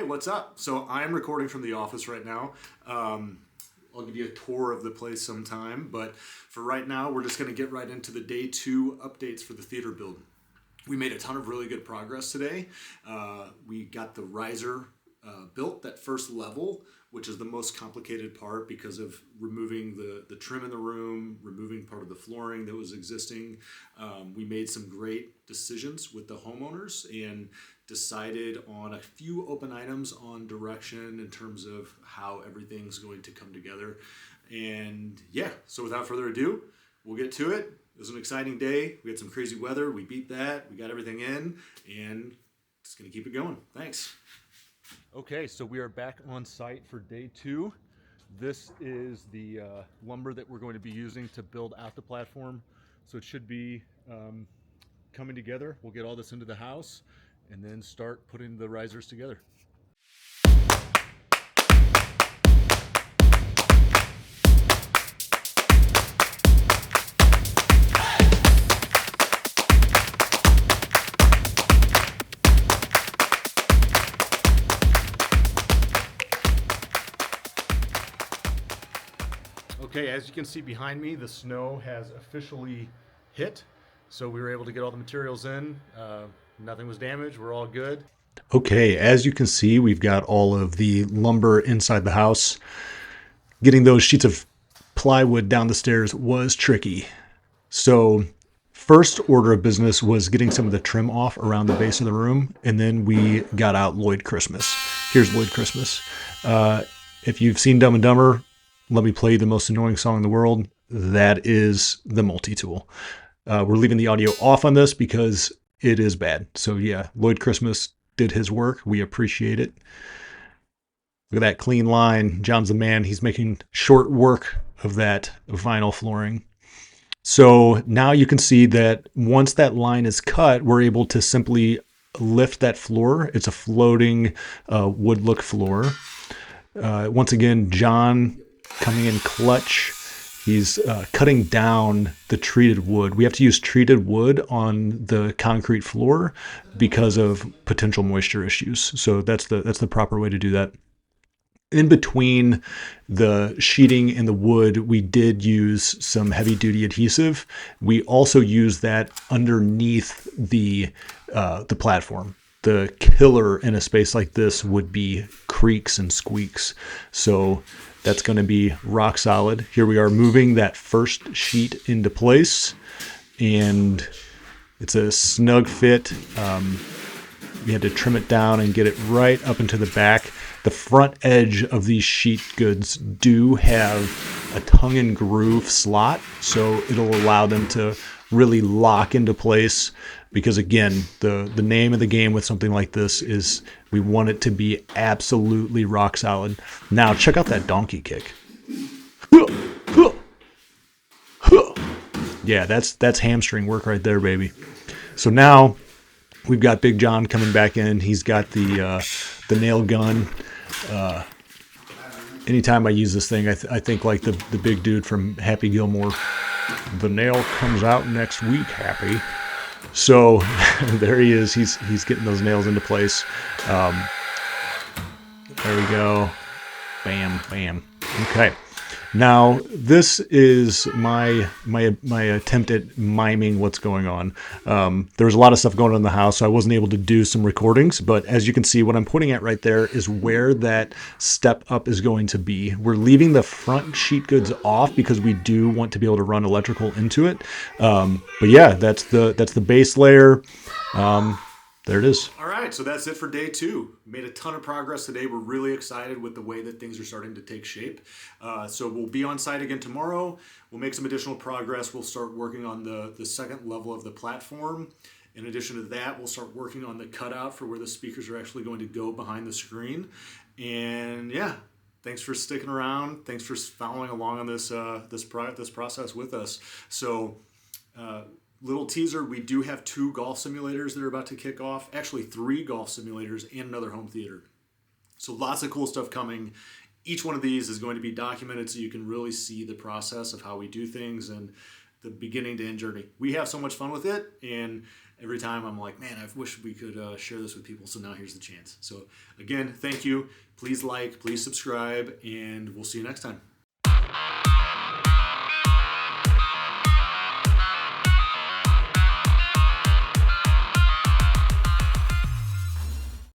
what's up? So I'm recording from the office right now. I'll give you a tour of the place sometime, but for right now, we're just going to get right into the day 2 updates for the theater build. We made a ton of really good progress today. We got the riser built, that first level, which is the most complicated part because of removing the trim in the room, removing part of the flooring that was existing. We made some great decisions with the homeowners and decided on a few open items on direction in terms of how everything's going to come together. And yeah, so without further ado, we'll get to it. It was an exciting day. We had some crazy weather. We beat that. We got everything in, and just going to keep it going. Thanks. Okay, so we are back on site for day 2. This is the lumber that we're going to be using to build out the platform. So it should be coming together. We'll get all this into the house and then start putting the risers together. Okay, as you can see behind me, the snow has officially hit. So we were able to get all the materials in. Nothing was damaged. We're all good. Okay, as you can see, we've got all of the lumber inside the house. Getting those sheets of plywood down the stairs was tricky. So first order of business was getting some of the trim off around the base of the room, and then we got out Lloyd Christmas. Here's Lloyd Christmas. If you've seen Dumb and Dumber, let me play the most annoying song in the world. That is the multi-tool. We're leaving the audio off on this because it is bad. So yeah, Lloyd Christmas did his work. We appreciate it. Look at that clean line. John's the man. He's making short work of that vinyl flooring. So now you can see that once that line is cut, we're able to simply lift that floor. It's a floating wood look floor. Once again, John coming in clutch. He's cutting down the treated wood. We have to use treated wood on the concrete floor because of potential moisture issues. So that's the proper way to do that. In between the sheeting and the wood, we did use some heavy duty adhesive. We also used that underneath the platform. The killer in a space like this would be creaks and squeaks. So that's going to be rock solid. Here we are moving that first sheet into place, and it's a snug fit. We had to trim it down and get it right up into the back. The front edge of these sheet goods do have a tongue and groove slot, so it'll allow them to really lock into place. Because again, the name of the game with something like this is we want it to be absolutely rock solid. Now check out that donkey kick. Yeah, that's hamstring work right there, baby. So now we've got Big John coming back in. He's got the nail gun. Anytime I use this thing, I think like the big dude from Happy Gilmore. The nail comes out next week, Happy. So there he is. He's getting those nails into place. There we go. Bam, bam. Okay. Now this is my attempt at miming what's going on. There's a lot of stuff going on in the house, so I wasn't able to do some recordings. But as you can see, what I'm pointing at right there is where that step up is going to be. We're leaving the front sheet goods off because we do want to be able to run electrical into it. But yeah, that's the base layer. There it is. All right, so that's it for day 2. Made a ton of progress today. We're really excited with the way that things are starting to take shape. So we'll be on site again tomorrow. We'll make some additional progress. We'll start working on the second level of the platform. In addition to that, we'll start working on the cutout for where the speakers are actually going to go behind the screen. And yeah, thanks for sticking around. Thanks for following along on this process with us. So. Little teaser, we do have 2 golf simulators that are about to kick off. Actually, 3 golf simulators and another home theater. So lots of cool stuff coming. Each one of these is going to be documented so you can really see the process of how we do things. And the beginning to end journey. We have so much fun with it, and every time I'm like, man, I wish we could share this with people. So now here's the chance. So again, thank you. Please like, please subscribe, and we'll see you next time.